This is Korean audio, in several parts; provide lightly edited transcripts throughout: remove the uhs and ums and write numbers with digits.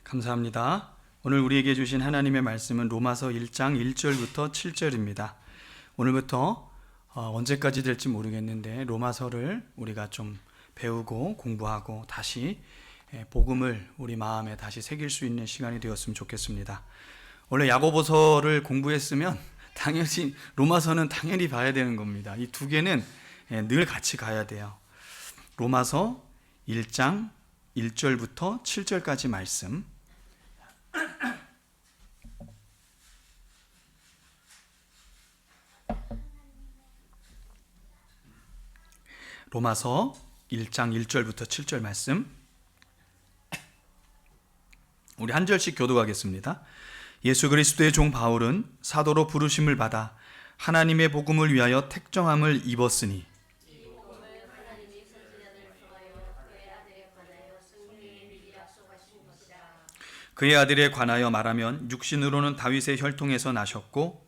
감사합니다. 오늘 우리에게 주신 하나님의 말씀은 로마서 1장 1절부터 7절입니다. 오늘부터 언제까지 될지 모르겠는데 로마서를 우리가 좀 배우고 공부하고 다시 복음을 우리 마음에 다시 새길 수 있는 시간이 되었으면 좋겠습니다. 원래 야고보서를 공부했으면 당연히 로마서는 당연히 봐야 되는 겁니다. 이 두 개는 늘 같이 가야 돼요. 로마서 1장 1절부터 7절까지 말씀. 로마서 1장 1절부터 7절 말씀. 우리 한 절씩 교독하겠습니다. 예수 그리스도의 종 바울은 사도로 부르심을 받아 하나님의 복음을 위하여 택정함을 입었으니 그의 아들에 관하여 말하면 육신으로는 다윗의 혈통에서 나셨고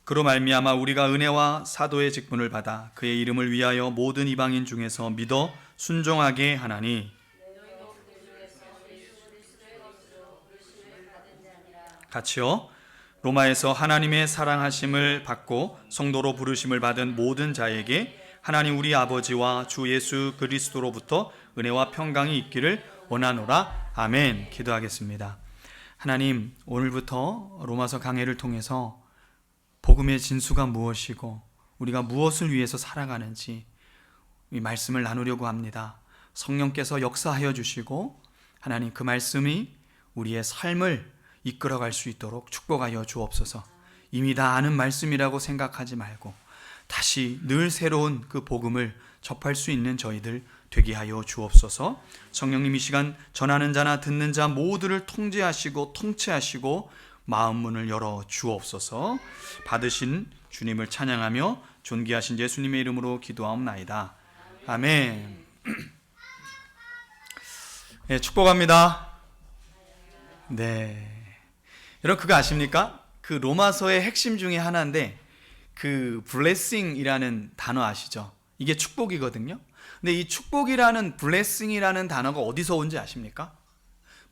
그로 말미암아 우리가 은혜와 사도의 직분을 받아 그의 이름을 위하여 모든 이방인 중에서 믿어 순종하게 하나니 같이요. 로마에서 하나님의 사랑하심을 받고 성도로 부르심을 받은 모든 자에게 하나님 우리 아버지와 주 예수 그리스도로부터 은혜와 평강이 있기를 원하노라. 아멘. 기도하겠습니다. 하나님, 오늘부터 로마서 강해를 통해서 복음의 진수가 무엇이고 우리가 무엇을 위해서 살아가는지 이 말씀을 나누려고 합니다. 성령께서 역사하여 주시고 하나님 그 말씀이 우리의 삶을 이끌어갈 수 있도록 축복하여 주옵소서. 이미 다 아는 말씀이라고 생각하지 말고 다시 늘 새로운 그 복음을 접할 수 있는 저희들 되게 하여 주옵소서. 성령님 이 시간 전하는 자나 듣는 자 모두를 통제하시고 통치하시고 마음 문을 열어 주옵소서. 받으신 주님을 찬양하며 존귀하신 예수님의 이름으로 기도하옵나이다. 아멘. 네, 축복합니다. 네. 여러분 그거 아십니까? 그 로마서의 핵심 중에 하나인데 그 blessing이라는 단어 아시죠? 이게 축복이거든요. 근데 이 축복이라는 blessing이라는 단어가 어디서 온지 아십니까?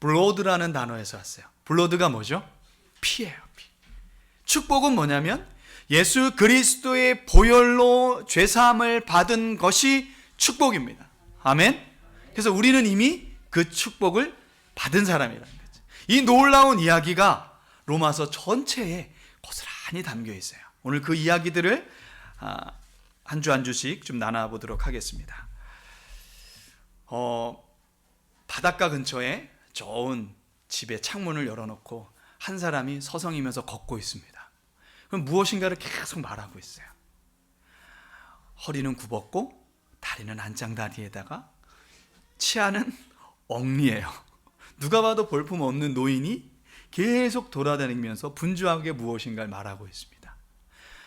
blood라는 단어에서 왔어요. blood가 뭐죠? 피예요. 피. 축복은 뭐냐면 예수 그리스도의 보혈로 죄사함을 받은 것이 축복입니다. 아멘. 그래서 우리는 이미 그 축복을 받은 사람이라는 거죠. 이 놀라운 이야기가 로마서 전체에 고스란히 담겨 있어요. 오늘 그 이야기들을 한 주 한 주씩 좀 나눠보도록 하겠습니다. 바닷가 근처에 좋은 집에 창문을 열어놓고 한 사람이 서성이면서 걷고 있습니다. 그럼 무엇인가를 계속 말하고 있어요. 허리는 굽었고 다리는 안짱다리에다가 치아는 엉리예요. 누가 봐도 볼품 없는 노인이 계속 돌아다니면서 분주하게 무엇인가를 말하고 있습니다.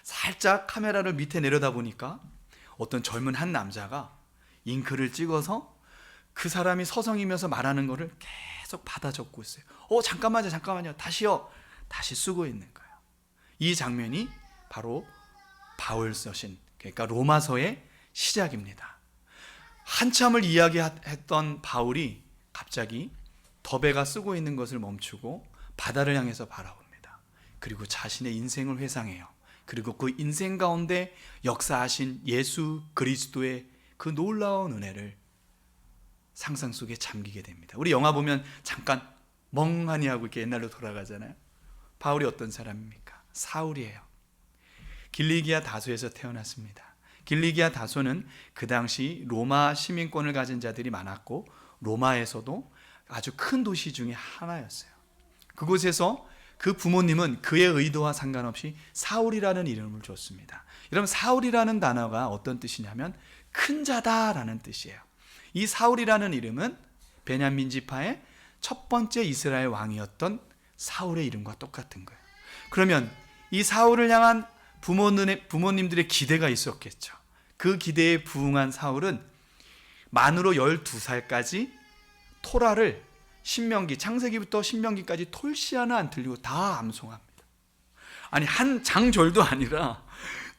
살짝 카메라를 밑에 내려다보니까 어떤 젊은 한 남자가 잉크를 찍어서 그 사람이 서성이면서 말하는 거를 계속 받아 적고 있어요. 잠깐만요. 다시요. 다시 쓰고 있는 거예요. 이 장면이 바로 바울 서신, 그러니까 로마서의 시작입니다. 한참을 이야기했던 바울이 갑자기 더베가 쓰고 있는 것을 멈추고 바다를 향해서 바라봅니다. 그리고 자신의 인생을 회상해요. 그리고 그 인생 가운데 역사하신 예수 그리스도의 그 놀라운 은혜를 상상 속에 잠기게 됩니다. 우리 영화 보면 잠깐 멍하니 하고 이렇게 옛날로 돌아가잖아요. 바울이 어떤 사람입니까? 사울이에요. 길리기아 다소에서 태어났습니다. 길리기아 다소는 그 당시 로마 시민권을 가진 자들이 많았고 로마에서도 아주 큰 도시 중에 하나였어요. 그곳에서 그 부모님은 그의 의도와 상관없이 사울이라는 이름을 줬습니다. 여러분 사울이라는 단어가 어떤 뜻이냐면 큰 자다라는 뜻이에요. 이 사울이라는 이름은 베냐민 지파의 첫 번째 이스라엘 왕이었던 사울의 이름과 똑같은 거예요. 그러면 이 사울을 향한 부모님들의 기대가 있었겠죠. 그 기대에 부응한 사울은 만으로 12살까지 토라를 신명기, 창세기부터 신명기까지 톨씨 하나 안 틀리고 다 암송합니다. 아니 한 장절도 아니라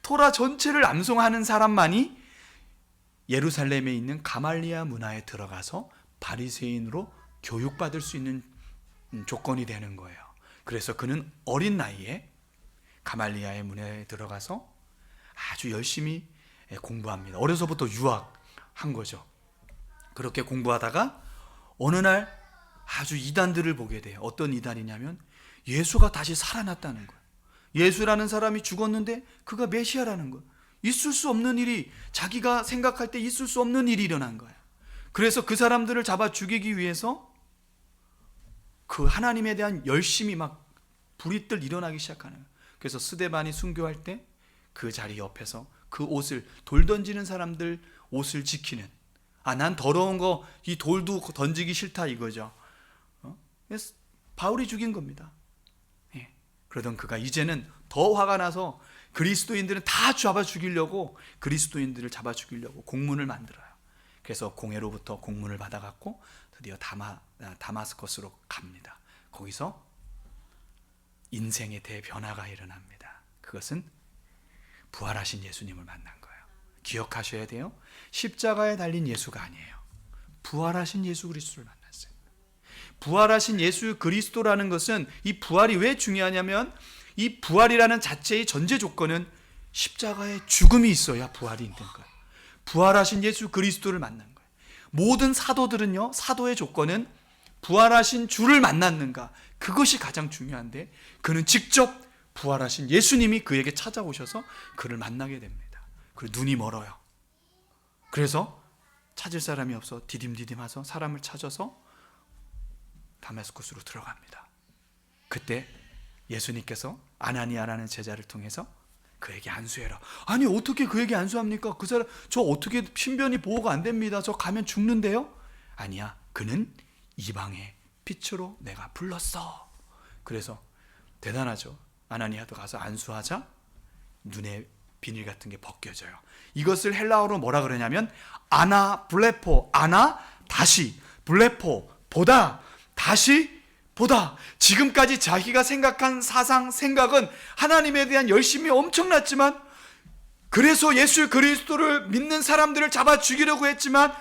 토라 전체를 암송하는 사람만이 예루살렘에 있는 가말리아 문화에 들어가서 바리새인으로 교육받을 수 있는 조건이 되는 거예요. 그래서 그는 어린 나이에 가말리아의 문화에 들어가서 아주 열심히 공부합니다. 어려서부터 유학한 거죠. 그렇게 공부하다가 어느 날 아주 이단들을 보게 돼요. 어떤 이단이냐면 예수가 다시 살아났다는 거예요. 예수라는 사람이 죽었는데 그가 메시아라는 거예요. 있을 수 없는 일이, 자기가 생각할 때 있을 수 없는 일이 일어난 거예요. 그래서 그 사람들을 잡아 죽이기 위해서 그 하나님에 대한 열심이 막 불이뜰 일어나기 시작하는 거예요. 그래서 스데반이 순교할 때 그 자리 옆에서 그 옷을, 돌 던지는 사람들 옷을 지키는, 난 더러운 거 이 돌도 던지기 싫다 이거죠. 그래서 바울이 죽인 겁니다. 그러던 그가 이제는 더 화가 나서 그리스도인들은 다 잡아 죽이려고, 그리스도인들을 잡아 죽이려고 공문을 만들어요. 그래서 공회로부터 공문을 받아갖고 드디어 다마스커스로 갑니다. 거기서 인생의 대변화가 일어납니다. 그것은 부활하신 예수님을 만난 거예요. 기억하셔야 돼요. 십자가에 달린 예수가 아니에요. 부활하신 예수 그리스도를 만났어요. 부활하신 예수 그리스도라는 것은, 이 부활이 왜 중요하냐면 이 부활이라는 자체의 전제 조건은 십자가에 죽음이 있어야 부활이 있는 거예요. 부활하신 예수 그리스도를 만난 거예요. 모든 사도들은요, 사도의 조건은 부활하신 주를 만났는가, 그것이 가장 중요한데 그는 직접 부활하신 예수님이 그에게 찾아오셔서 그를 만나게 됩니다. 그리고 눈이 멀어요. 그래서 찾을 사람이 없어 디딤디딤해서 사람을 찾아서 다메스쿠스로 들어갑니다. 그때 예수님께서 아나니아라는 제자를 통해서 그에게 안수해라. 아니 어떻게 그에게 안수합니까? 그 사람 저 어떻게 신변이 보호가 안 됩니다. 저 가면 죽는데요? 아니야. 그는 이방의 빛으로 내가 불렀어. 그래서 대단하죠. 아나니아도 가서 안수하자 눈에 비닐 같은 게 벗겨져요. 이것을 헬라어로 뭐라 그러냐면 아나 블레포, 아나 다시, 블레포 보다, 다시 보다. 지금까지 자기가 생각한 사상, 생각은 하나님에 대한 열심이 엄청났지만, 그래서 예수 그리스도를 믿는 사람들을 잡아 죽이려고 했지만,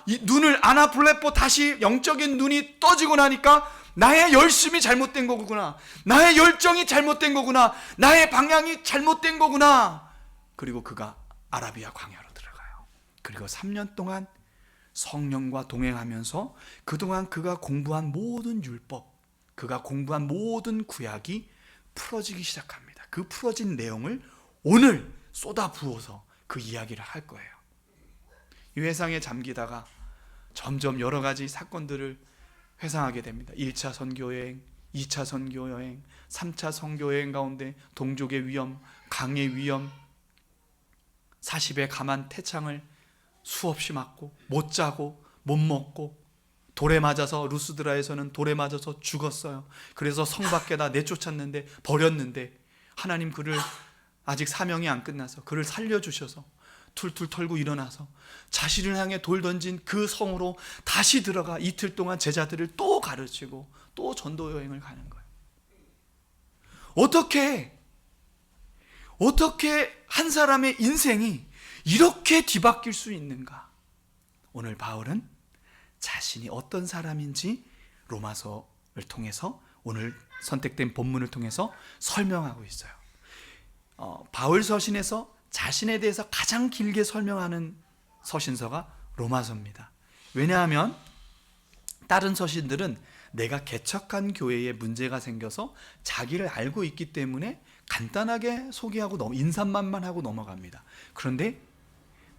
이 눈을 아나블레포 다시 영적인 눈이 떠지고 나니까 나의 열심이 잘못된 거구나, 나의 열정이 잘못된 거구나, 나의 방향이 잘못된 거구나. 그리고 그가 아라비아 광야로 들어가요. 그리고 3년 동안 성령과 동행하면서 그동안 그가 공부한 모든 율법, 그가 공부한 모든 구약이 풀어지기 시작합니다. 그 풀어진 내용을 오늘 쏟아 부어서 그 이야기를 할 거예요. 이 회상에 잠기다가 점점 여러 가지 사건들을 회상하게 됩니다. 1차 선교여행, 2차 선교여행, 3차 선교여행 가운데 동족의 위험, 강의 위험, 40의 가만 태창을 수없이 맞고 못 자고 못 먹고, 돌에 맞아서 루스드라에서는 돌에 맞아서 죽었어요. 그래서 성 밖에다 내쫓았는데, 버렸는데 하나님 그를, 아직 사명이 안 끝나서 그를 살려주셔서 툴툴 털고 일어나서 자신을 향해 돌 던진 그 성으로 다시 들어가 이틀 동안 제자들을 또 가르치고 또 전도 여행을 가는 거예요. 어떻게 한 사람의 인생이 이렇게 뒤바뀔 수 있는가? 오늘 바울은 자신이 어떤 사람인지 로마서를 통해서, 오늘 선택된 본문을 통해서 설명하고 있어요. 바울 서신에서 자신에 대해서 가장 길게 설명하는 서신서가 로마서입니다. 왜냐하면 다른 서신들은 내가 개척한 교회에 문제가 생겨서 자기를 알고 있기 때문에 간단하게 소개하고 인사말만 하고 넘어갑니다. 그런데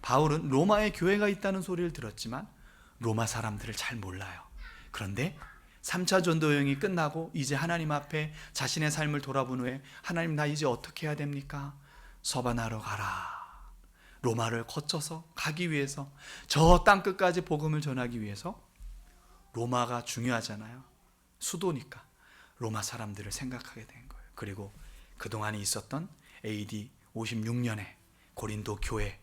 바울은 로마에 교회가 있다는 소리를 들었지만 로마 사람들을 잘 몰라요. 그런데 3차 전도 여행이 끝나고 이제 하나님 앞에 자신의 삶을 돌아본 후에, 하나님 나 이제 어떻게 해야 됩니까? 서바나로 가라. 로마를 거쳐서 가기 위해서, 저 땅끝까지 복음을 전하기 위해서, 로마가 중요하잖아요. 수도니까 로마 사람들을 생각하게 된 거예요. 그리고 그동안에 있었던 AD 56년에 고린도 교회,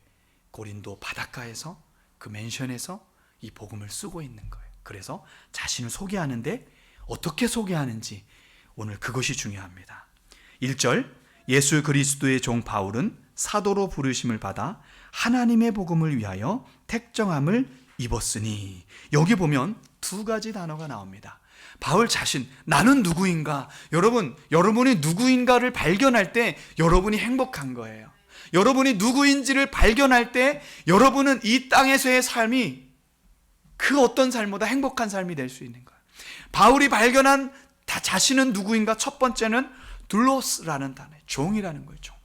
고린도 바닷가에서 그 맨션에서 이 복음을 쓰고 있는 거예요. 그래서 자신을 소개하는데 어떻게 소개하는지 오늘 그것이 중요합니다. 1절, 예수 그리스도의 종 바울은 사도로 부르심을 받아 하나님의 복음을 위하여 택정함을 입었으니. 여기 보면 두 가지 단어가 나옵니다. 바울 자신, 나는 누구인가? 여러분이 누구인가를 발견할 때 여러분이 행복한 거예요. 여러분이 누구인지를 발견할 때 여러분은 이 땅에서의 삶이 그 어떤 삶보다 행복한 삶이 될 수 있는 거예요. 바울이 발견한 자신은 누구인가? 첫 번째는 둘로스라는 단어, 종이라는 거예요. 종.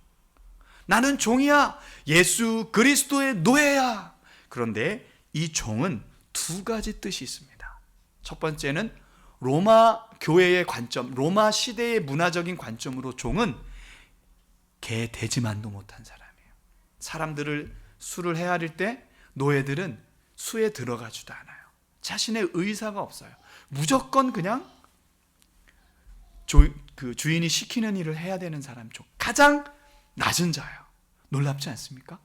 나는 종이야. 예수 그리스도의 노예야. 그런데 이 종은 두 가지 뜻이 있습니다. 첫 번째는 로마 교회의 관점, 로마 시대의 문화적인 관점으로 종은 개 돼지만도 못한 사람이에요. 사람들을 수를 헤아릴 때 노예들은 수에 들어가지도 않아요. 자신의 의사가 없어요. 무조건 그냥 그 주인이 시키는 일을 해야 되는 사람 종. 가장 낮은 자예요. 놀랍지 않습니까?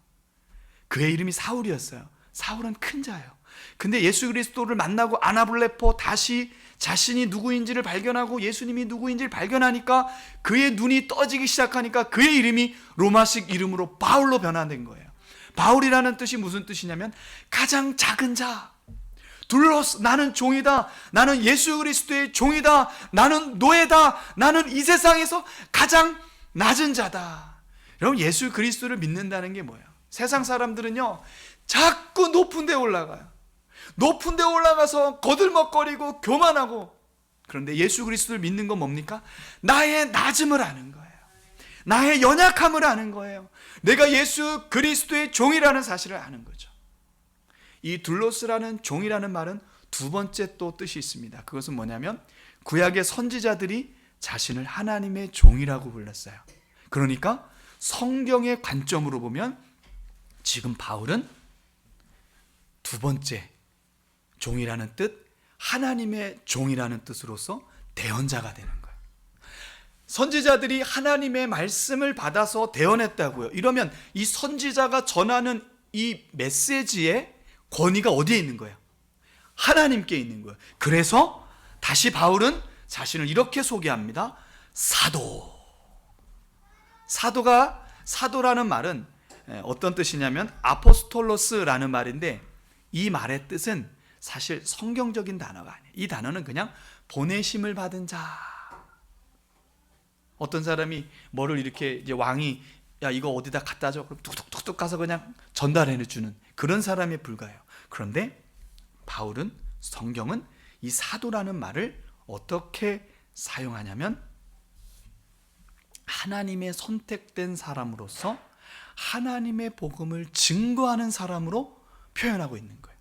그의 이름이 사울이었어요. 사울은 큰 자예요. 근데 예수 그리스도를 만나고 아나블레포 다시 자신이 누구인지를 발견하고 예수님이 누구인지를 발견하니까 그의 눈이 떠지기 시작하니까 그의 이름이 로마식 이름으로 바울로 변화된 거예요. 바울이라는 뜻이 무슨 뜻이냐면 가장 작은 자. 둘로스, 나는 종이다. 나는 예수 그리스도의 종이다. 나는 노예다. 나는 이 세상에서 가장 낮은 자다. 여러분, 예수 그리스도를 믿는다는 게 뭐예요? 세상 사람들은요 자꾸 높은 데 올라가요. 높은 데 올라가서 거들먹거리고 교만하고. 그런데 예수 그리스도를 믿는 건 뭡니까? 나의 낮음을 아는 거예요. 나의 연약함을 아는 거예요. 내가 예수 그리스도의 종이라는 사실을 아는 거죠. 이 둘로스라는 종이라는 말은 두 번째 또 뜻이 있습니다. 그것은 뭐냐면 구약의 선지자들이 자신을 하나님의 종이라고 불렀어요. 그러니까 성경의 관점으로 보면 지금 바울은 두 번째 종이라는 뜻, 하나님의 종이라는 뜻으로서 대언자가 되는 거예요. 선지자들이 하나님의 말씀을 받아서 대언했다고요. 이러면 이 선지자가 전하는 이 메시지의 권위가 어디에 있는 거예요? 하나님께 있는 거예요. 그래서 다시 바울은 자신을 이렇게 소개합니다. 사도. 사도라는 말은 어떤 뜻이냐면 아포스톨로스라는 말인데 이 말의 뜻은 사실 성경적인 단어가 아니에요. 이 단어는 그냥 보내심을 받은 자. 어떤 사람이 뭐를 이렇게 이제 왕이 야 이거 어디다 갖다 줘. 그럼 뚝뚝뚝뚝 가서 그냥 전달해 주는 그런 사람에 불과해요. 그런데 바울은 성경은 이 사도라는 말을 어떻게 사용하냐면 하나님의 선택된 사람으로서 하나님의 복음을 증거하는 사람으로 표현하고 있는 거예요.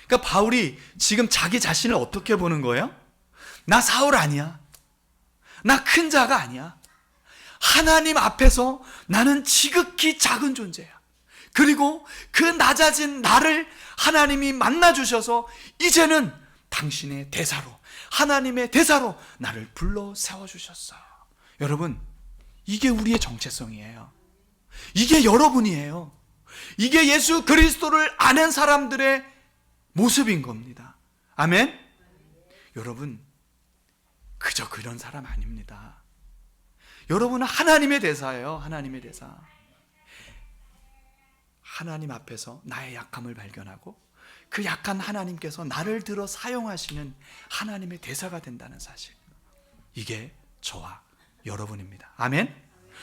그러니까 바울이 지금 자기 자신을 어떻게 보는 거예요? 나 사울 아니야. 나 큰 자가 아니야. 하나님 앞에서 나는 지극히 작은 존재야. 그리고 그 낮아진 나를 하나님이 만나주셔서 이제는 당신의 대사로, 하나님의 대사로 나를 불러 세워주셨어. 여러분, 이게 우리의 정체성이에요. 이게 여러분이에요. 이게 예수 그리스도를 아는 사람들의 모습인 겁니다. 아멘? 여러분, 그저 그런 사람 아닙니다. 여러분은 하나님의 대사예요. 하나님의 대사. 하나님 앞에서 나의 약함을 발견하고 그 약한 하나님께서 나를 들어 사용하시는 하나님의 대사가 된다는 사실. 이게 저와 여러분입니다. 아멘?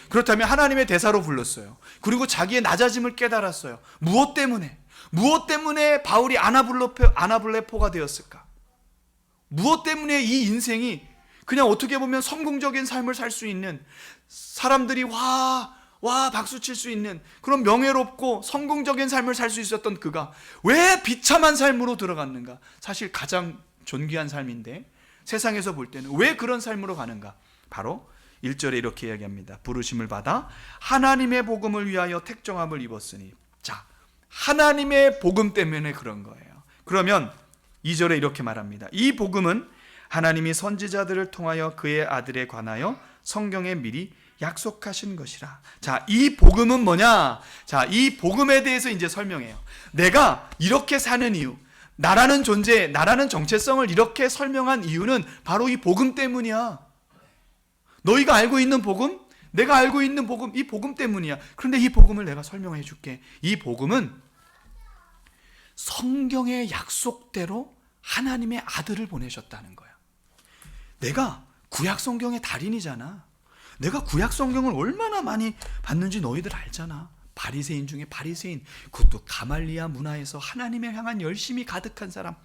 그렇다면 하나님의 대사로 불렀어요. 그리고 자기의 낮아짐을 깨달았어요. 무엇 때문에? 무엇 때문에 바울이 아나블레포가 되었을까? 무엇 때문에 이 인생이 그냥 어떻게 보면 성공적인 삶을 살 수 있는, 사람들이 와 박수 칠 수 있는 그런 명예롭고 성공적인 삶을 살 수 있었던 그가 왜 비참한 삶으로 들어갔는가? 사실 가장 존귀한 삶인데 세상에서 볼 때는 왜 그런 삶으로 가는가? 바로 1절에 이렇게 이야기합니다. 부르심을 받아 하나님의 복음을 위하여 택정함을 입었으니. 자, 하나님의 복음 때문에 그런 거예요. 그러면 2절에 이렇게 말합니다. 이 복음은 하나님이 선지자들을 통하여 그의 아들에 관하여 성경에 미리 약속하신 것이라. 자, 이 복음은 뭐냐? 자, 이 복음에 대해서 이제 설명해요. 내가 이렇게 사는 이유, 나라는 존재, 나라는 정체성을 이렇게 설명한 이유는 바로 이 복음 때문이야. 너희가 알고 있는 복음, 내가 알고 있는 복음, 이 복음 때문이야. 그런데 이 복음을 내가 설명해 줄게. 이 복음은 성경의 약속대로 하나님의 아들을 보내셨다는 거야. 내가 구약 성경의 달인이잖아. 내가 구약 성경을 얼마나 많이 봤는지 너희들 알잖아. 바리새인 중에 바리새인, 그것도 가말리아 문화에서 하나님을 향한 열심이 가득한 사람,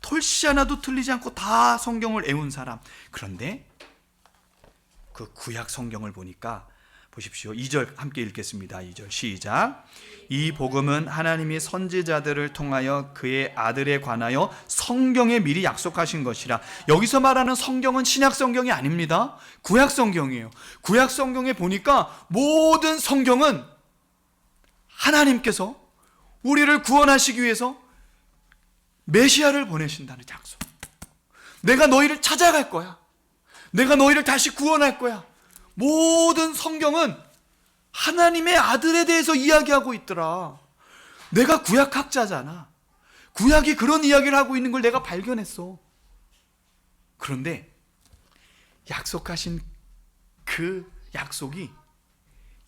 털씨 하나도 틀리지 않고 다 성경을 애운 사람. 그런데 그 구약 성경을 보니까 보십시오. 2절 함께 읽겠습니다. 2절 시작. 이 복음은 하나님이 선지자들을 통하여 그의 아들에 관하여 성경에 미리 약속하신 것이라. 여기서 말하는 성경은 신약 성경이 아닙니다. 구약 성경이에요. 구약 성경에 보니까 모든 성경은 하나님께서 우리를 구원하시기 위해서 메시아를 보내신다는 약속. 내가 너희를 찾아갈 거야. 내가 너희를 다시 구원할 거야. 모든 성경은 하나님의 아들에 대해서 이야기하고 있더라. 내가 구약학자잖아. 구약이 그런 이야기를 하고 있는 걸 내가 발견했어. 그런데 약속하신 그 약속이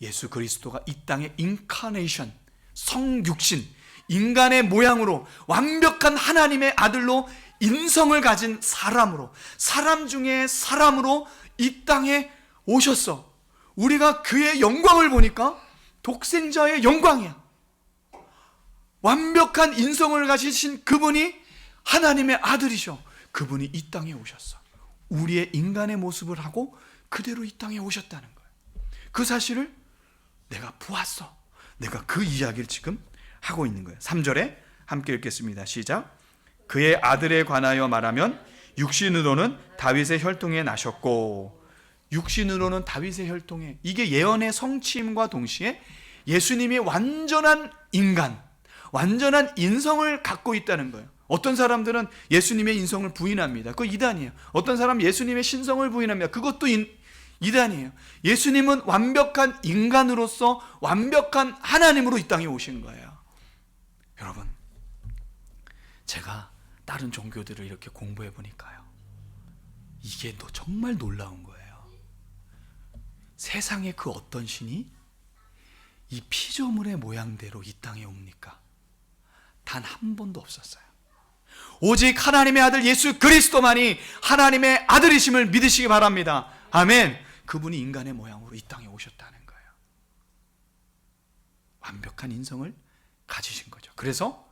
예수 그리스도가 이 땅의 인카네이션, 성육신, 인간의 모양으로 완벽한 하나님의 아들로 인성을 가진 사람으로, 사람 중에 사람으로 이 땅에 오셨어. 우리가 그의 영광을 보니까 독생자의 영광이야. 완벽한 인성을 가지신 그분이 하나님의 아들이셔. 그분이 이 땅에 오셨어. 우리의 인간의 모습을 하고 그대로 이 땅에 오셨다는 거예요. 그 사실을 내가 보았어. 내가 그 이야기를 지금 하고 있는 거예요. 3절에 함께 읽겠습니다. 시작. 그의 아들에 관하여 말하면 육신으로는 다윗의 혈통에 나셨고. 육신으로는 다윗의 혈통에, 이게 예언의 성취임과 동시에 예수님이 완전한 인간, 완전한 인성을 갖고 있다는 거예요. 어떤 사람들은 예수님의 인성을 부인합니다. 그거 이단이에요. 어떤 사람은 예수님의 신성을 부인합니다. 그것도 이단이에요. 예수님은 완벽한 인간으로서 완벽한 하나님으로 이 땅에 오신 거예요. 여러분, 제가 다른 종교들을 이렇게 공부해 보니까요, 이게 정말 놀라운 거예요. 세상의 그 어떤 신이 이 피조물의 모양대로 이 땅에 옵니까? 단 한 번도 없었어요. 오직 하나님의 아들 예수 그리스도만이 하나님의 아들이심을 믿으시기 바랍니다. 아멘. 그분이 인간의 모양으로 이 땅에 오셨다는 거예요. 완벽한 인성을 가지신 거죠. 그래서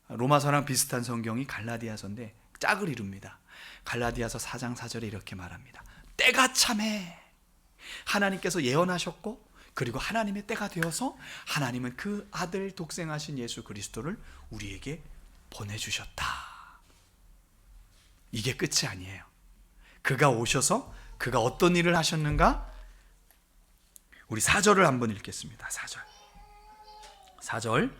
로마서랑 비슷한 성경이 갈라디아서인데 짝을 이룹니다. 갈라디아서 4장 4절에 이렇게 말합니다. 때가 참해. 하나님께서 예언하셨고, 그리고 하나님의 때가 되어서 하나님은 그 아들 독생하신 예수 그리스도를 우리에게 보내주셨다. 이게 끝이 아니에요. 그가 오셔서 그가 어떤 일을 하셨는가? 우리 4절을 한번 읽겠습니다. 4절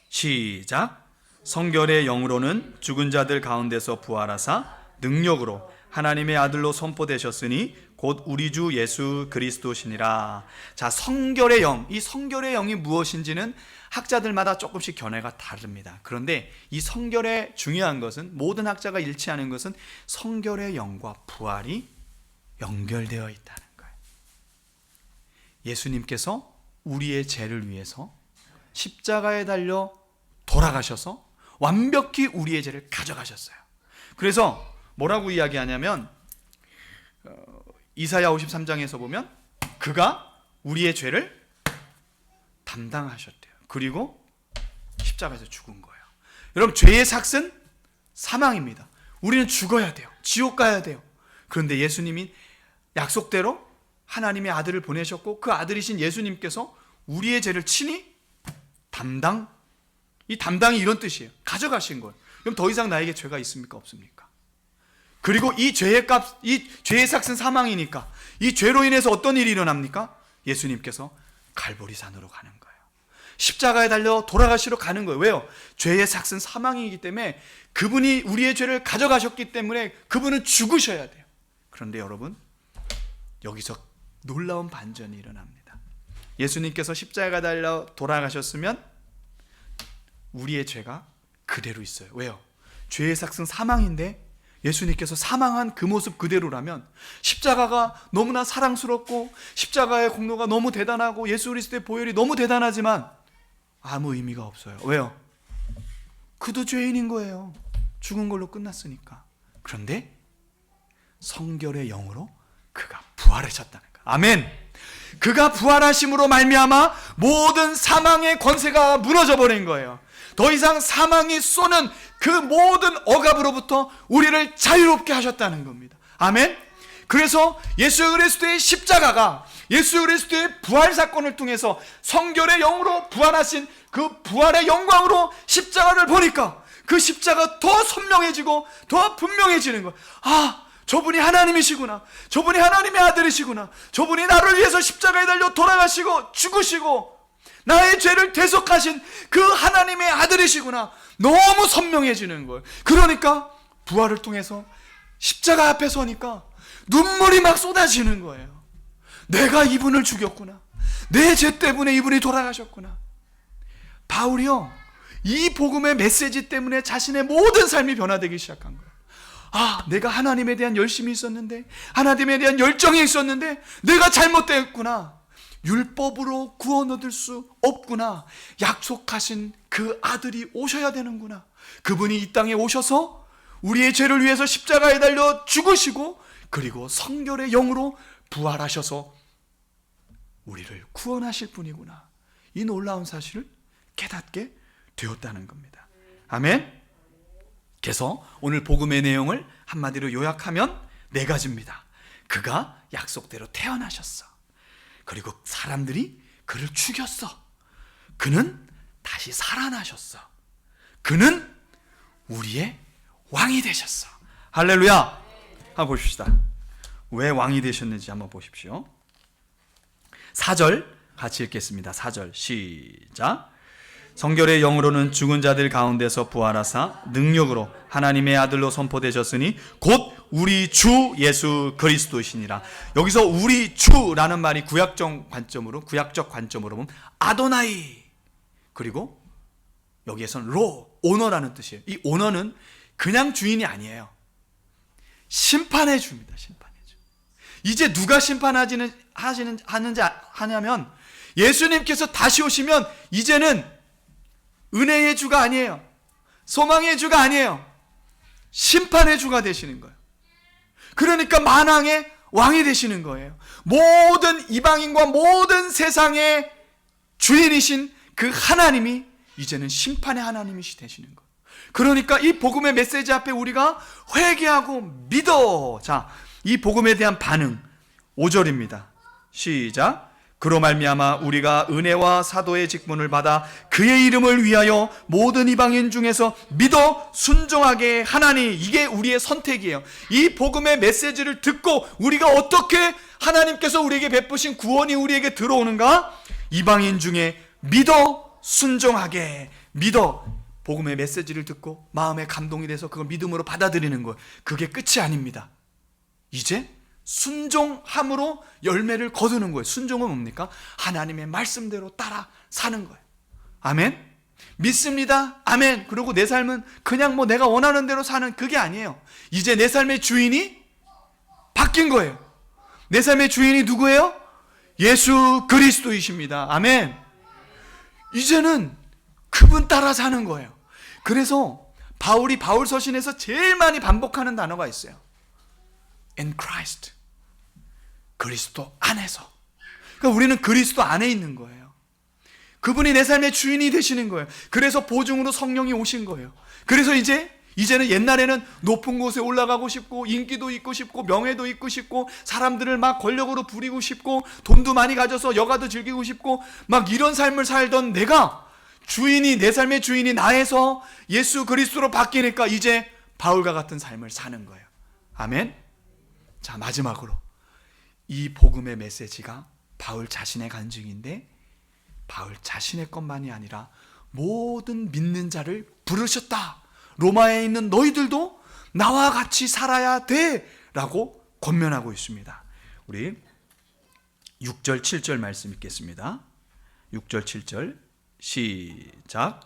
시작. 성결의 영으로는 죽은 자들 가운데서 부활하사 능력으로 하나님의 아들로 선포되셨으니 곧 우리 주 예수 그리스도시니라. 자, 성결의 영, 이 성결의 영이 무엇인지는 학자들마다 조금씩 견해가 다릅니다. 그런데 이 성결의 중요한 것은, 모든 학자가 일치하는 것은 성결의 영과 부활이 연결되어 있다는 거예요. 예수님께서 우리의 죄를 위해서 십자가에 달려 돌아가셔서 완벽히 우리의 죄를 가져가셨어요. 그래서 뭐라고 이야기하냐면, 이사야 53장에서 보면 그가 우리의 죄를 담당하셨대요. 그리고 십자가에서 죽은 거예요. 여러분, 죄의 삭은 사망입니다. 우리는 죽어야 돼요. 지옥 가야 돼요. 그런데 예수님이 약속대로 하나님의 아들을 보내셨고, 그 아들이신 예수님께서 우리의 죄를 친히 이 담당이 이런 뜻이에요. 가져가신 거예요. 그럼 더 이상 나에게 죄가 있습니까? 없습니까? 그리고 이 죄의 삭은 사망이니까 이 죄로 인해서 어떤 일이 일어납니까? 예수님께서 갈보리산으로 가는 거예요. 십자가에 달려 돌아가시러 가는 거예요. 왜요? 죄의 삭은 사망이기 때문에 그분이 우리의 죄를 가져가셨기 때문에 그분은 죽으셔야 돼요. 그런데 여러분, 여기서 놀라운 반전이 일어납니다. 예수님께서 십자가에 달려 돌아가셨으면 우리의 죄가 그대로 있어요. 왜요? 죄의 삭은 사망인데 예수님께서 사망한 그 모습 그대로라면 십자가가 너무나 사랑스럽고 십자가의 공로가 너무 대단하고 예수 그리스도의 보혈이 너무 대단하지만 아무 의미가 없어요. 왜요? 그도 죄인인 거예요. 죽은 걸로 끝났으니까. 그런데 성결의 영으로 그가 부활하셨다는 거예요. 아멘. 그가 부활하심으로 말미암아 모든 사망의 권세가 무너져 버린 거예요. 더 이상 사망이 쏘는 그 모든 억압으로부터 우리를 자유롭게 하셨다는 겁니다. 아멘. 그래서 예수 그리스도의 십자가가 예수 그리스도의 부활 사건을 통해서 성결의 영으로 부활하신 그 부활의 영광으로 십자가를 보니까 그 십자가 더 선명해지고 더 분명해지는 거예요. 아, 저분이 하나님이시구나. 저분이 하나님의 아들이시구나. 저분이 나를 위해서 십자가에 달려 돌아가시고 죽으시고 나의 죄를 대속하신 그 하나님의 아들이시구나. 너무 선명해지는 거예요. 그러니까 부활을 통해서 십자가 앞에 서니까 눈물이 막 쏟아지는 거예요. 내가 이분을 죽였구나. 내 죄 때문에 이분이 돌아가셨구나. 바울이요, 이 복음의 메시지 때문에 자신의 모든 삶이 변화되기 시작한 거예요. 아, 내가 하나님에 대한 열심이 있었는데, 하나님에 대한 열정이 있었는데 내가 잘못됐구나. 율법으로 구원 얻을 수 없구나. 약속하신 그 아들이 오셔야 되는구나. 그분이 이 땅에 오셔서 우리의 죄를 위해서 십자가에 달려 죽으시고 그리고 성결의 영으로 부활하셔서 우리를 구원하실 분이구나. 이 놀라운 사실을 깨닫게 되었다는 겁니다. 아멘. 그래서 오늘 복음의 내용을 한마디로 요약하면 네 가지입니다. 그가 약속대로 태어나셨어. 그리고 사람들이 그를 죽였어. 그는 다시 살아나셨어. 그는 우리의 왕이 되셨어. 할렐루야. 한번 보십시다. 왜 왕이 되셨는지 한번 보십시오. 4절 같이 읽겠습니다. 4절 시작. 성결의 영으로는 죽은 자들 가운데서 부활하사 능력으로 하나님의 아들로 선포되셨으니 곧 우리 주 예수 그리스도시니라. 여기서 우리 주라는 말이 구약적 관점으로 보면 아도나이, 그리고 여기에서는 오너라는 뜻이에요. 이 오너는 그냥 주인이 아니에요. 심판의 주입니다. 심판의 주. 이제 누가 하냐면 예수님께서 다시 오시면 이제는 은혜의 주가 아니에요. 소망의 주가 아니에요. 심판의 주가 되시는 거예요. 그러니까 만왕의 왕이 되시는 거예요. 모든 이방인과 모든 세상의 주인이신 그 하나님이 이제는 심판의 하나님이 되시는 거예요. 그러니까 이 복음의 메시지 앞에 우리가 회개하고 믿어. 자, 이 복음에 대한 반응 5절입니다. 시작. 그로 말미암아 우리가 은혜와 사도의 직분을 받아 그의 이름을 위하여 모든 이방인 중에서 믿어 순종하게 하나니. 이게 우리의 선택이에요. 이 복음의 메시지를 듣고 우리가 어떻게 하나님께서 우리에게 베푸신 구원이 우리에게 들어오는가? 이방인 중에 믿어 순종하게. 믿어, 복음의 메시지를 듣고 마음에 감동이 돼서 그걸 믿음으로 받아들이는 거예요. 그게 끝이 아닙니다. 이제 순종함으로 열매를 거두는 거예요. 순종은 뭡니까? 하나님의 말씀대로 따라 사는 거예요. 아멘. 믿습니다. 아멘. 그리고 내 삶은 그냥 뭐 내가 원하는 대로 사는 그게 아니에요. 이제 내 삶의 주인이 바뀐 거예요. 내 삶의 주인이 누구예요? 예수 그리스도이십니다. 아멘. 이제는 그분 따라 사는 거예요. 그래서 바울이 바울 서신에서 제일 많이 반복하는 단어가 있어요. In Christ. 그리스도 안에서. 그러니까 우리는 그리스도 안에 있는 거예요. 그분이 내 삶의 주인이 되시는 거예요. 그래서 보증으로 성령이 오신 거예요. 그래서 이제는 옛날에는 높은 곳에 올라가고 싶고 인기도 있고 싶고 명예도 있고 싶고 사람들을 막 권력으로 부리고 싶고 돈도 많이 가져서 여가도 즐기고 싶고 막 이런 삶을 살던 내가 주인이, 내 삶의 주인이 나에서 예수 그리스도로 바뀌니까 이제 바울과 같은 삶을 사는 거예요. 아멘. 자, 마지막으로 이 복음의 메시지가 바울 자신의 간증인데 바울 자신의 것만이 아니라 모든 믿는 자를 부르셨다. 로마에 있는 너희들도 나와 같이 살아야 돼 라고 권면하고 있습니다. 우리 6절 7절 말씀 읽겠습니다. 6절 7절 시작.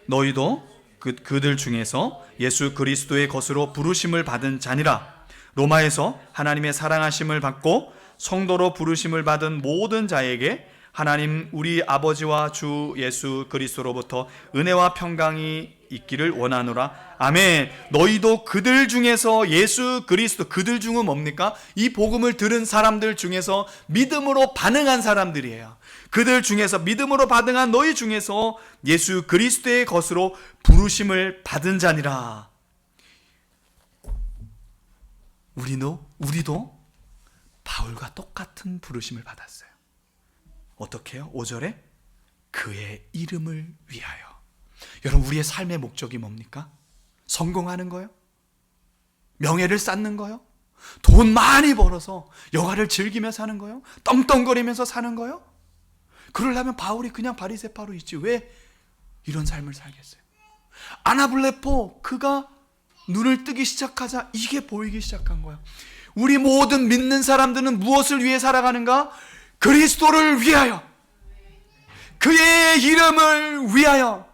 너희도 그들 중에서 예수 그리스도의 것으로 부르심을 받은 자니라. 로마에서 하나님의 사랑하심을 받고 성도로 부르심을 받은 모든 자에게 하나님 우리 아버지와 주 예수 그리스도로부터 은혜와 평강이 있기를 원하노라. 아멘. 너희도 그들 중에서 예수 그리스도, 그들 중은 뭡니까? 이 복음을 들은 사람들 중에서 믿음으로 반응한 사람들이에요. 그들 중에서 믿음으로 반응한 너희 중에서 예수 그리스도의 것으로 부르심을 받은 자니라. 우리도 바울과 똑같은 부르심을 받았어요. 어떻게 해요? 5절에 그의 이름을 위하여. 여러분, 우리의 삶의 목적이 뭡니까? 성공하는 거요? 명예를 쌓는 거요? 돈 많이 벌어서 여가를 즐기며 사는 거요? 떵떵거리면서 사는 거요? 그러려면 바울이 그냥 바리새파로 있지 왜 이런 삶을 살겠어요? 아나블레포, 그가 눈을 뜨기 시작하자 이게 보이기 시작한 거야. 우리 모든 믿는 사람들은 무엇을 위해 살아가는가? 그리스도를 위하여, 그의 이름을 위하여.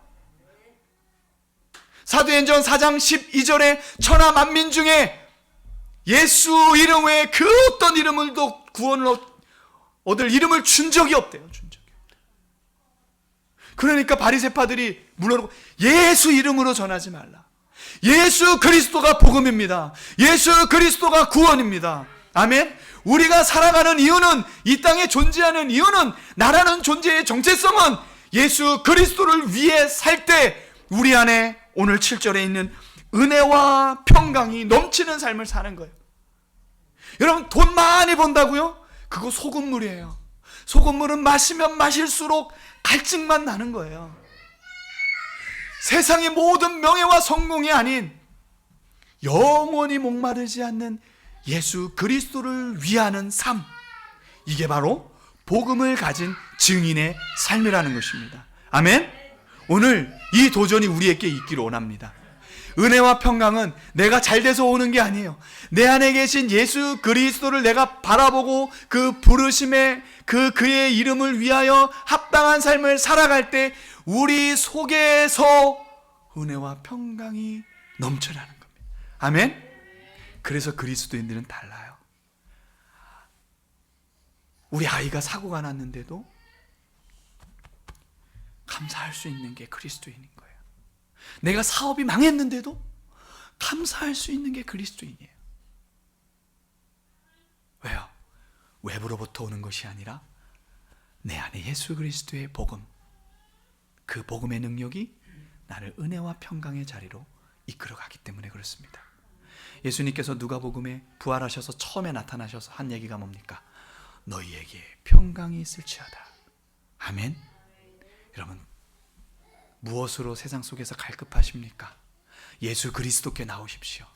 사도행전 4장 12절에 천하 만민 중에 예수 이름 외에 그 어떤 이름을도 구원을 얻을 이름을 준 적이 없대요. 준 적이 없대요. 그러니까 바리새파들이 물러나고 예수 이름으로 전하지 말라. 예수 그리스도가 복음입니다. 예수 그리스도가 구원입니다. 아멘. 우리가 살아가는 이유는, 이 땅에 존재하는 이유는, 나라는 존재의 정체성은 예수 그리스도를 위해 살 때 우리 안에 오늘 7절에 있는 은혜와 평강이 넘치는 삶을 사는 거예요. 여러분, 돈 많이 번다고요? 그거 소금물이에요. 소금물은 마시면 마실수록 갈증만 나는 거예요. 세상의 모든 명예와 성공이 아닌 영원히 목마르지 않는 예수 그리스도를 위하는 삶, 이게 바로 복음을 가진 증인의 삶이라는 것입니다. 아멘. 오늘 이 도전이 우리에게 있기를 원합니다. 은혜와 평강은 내가 잘 돼서 오는 게 아니에요. 내 안에 계신 예수 그리스도를 내가 바라보고 그 부르심에 그의 이름을 위하여 합당한 삶을 살아갈 때 우리 속에서 은혜와 평강이 넘쳐나는 겁니다. 아멘. 그래서 그리스도인들은 달라요. 우리 아이가 사고가 났는데도 감사할 수 있는 게 그리스도인인 거예요. 내가 사업이 망했는데도 감사할 수 있는 게 그리스도인이에요. 왜요? 외부로부터 오는 것이 아니라 내 안에 예수 그리스도의 복음, 그 복음의 능력이 나를 은혜와 평강의 자리로 이끌어가기 때문에 그렇습니다. 예수님께서 누가복음에 부활하셔서 처음에 나타나셔서 한 얘기가 뭡니까? 너희에게 평강이 있을지어다. 아멘. 여러분, 무엇으로 세상 속에서 갈급하십니까? 예수 그리스도께 나오십시오.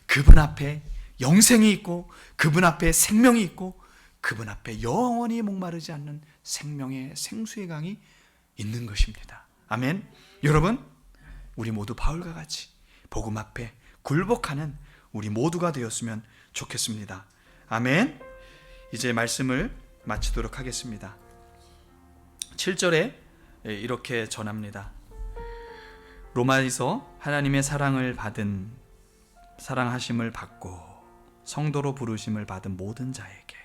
그분 앞에 영생이 있고, 그분 앞에 생명이 있고, 그분 앞에 영원히 목마르지 않는 생명의 생수의 강이 있는 것입니다. 아멘. 여러분, 우리 모두 바울과 같이 복음 앞에 굴복하는 우리 모두가 되었으면 좋겠습니다. 아멘. 이제 말씀을 마치도록 하겠습니다. 7절에 이렇게 전합니다. 로마에서 하나님의 사랑하심을 받고 성도로 부르심을 받은 모든 자에게.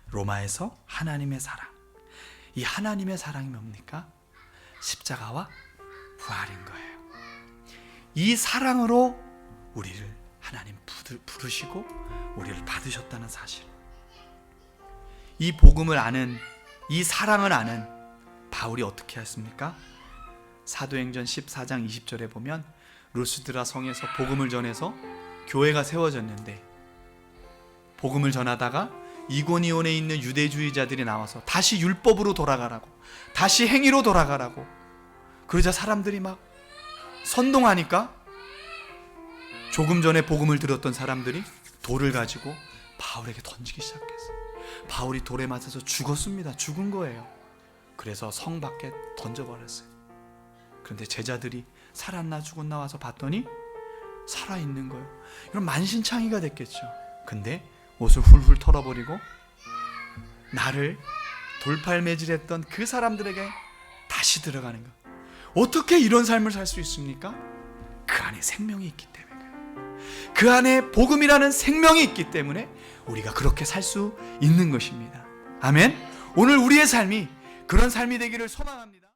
로마에서 하나님의 사랑. 이 하나님의 사랑이 뭡니까? 십자가와 부활인 거예요. 이 사랑으로 우리를 하나님 부르시고 우리를 받으셨다는 사실. 이 복음을 아는, 이 사랑을 아는 바울이 어떻게 했습니까? 사도행전 14장 20절에 보면 루스드라 성에서 복음을 전해서 교회가 세워졌는데, 복음을 전하다가 이고니온에 있는 유대주의자들이 나와서 다시 율법으로 돌아가라고, 다시 행위로 돌아가라고 그러자 사람들이 막 선동하니까 조금 전에 복음을 들었던 사람들이 돌을 가지고 바울에게 던지기 시작했어요. 바울이 돌에 맞아서 죽었습니다. 죽은 거예요. 그래서 성 밖에 던져버렸어요. 그런데 제자들이 살았나 죽었나 와서 봤더니 살아있는 거예요. 이런 만신창이가 됐겠죠. 근데 옷을 훌훌 털어버리고 나를 돌팔매질했던 그 사람들에게 다시 들어가는 거. 어떻게 이런 삶을 살 수 있습니까? 그 안에 생명이 있기 때문에 그래요. 그 안에 복음이라는 생명이 있기 때문에 우리가 그렇게 살 수 있는 것입니다. 아멘. 오늘 우리의 삶이 그런 삶이 되기를 소망합니다.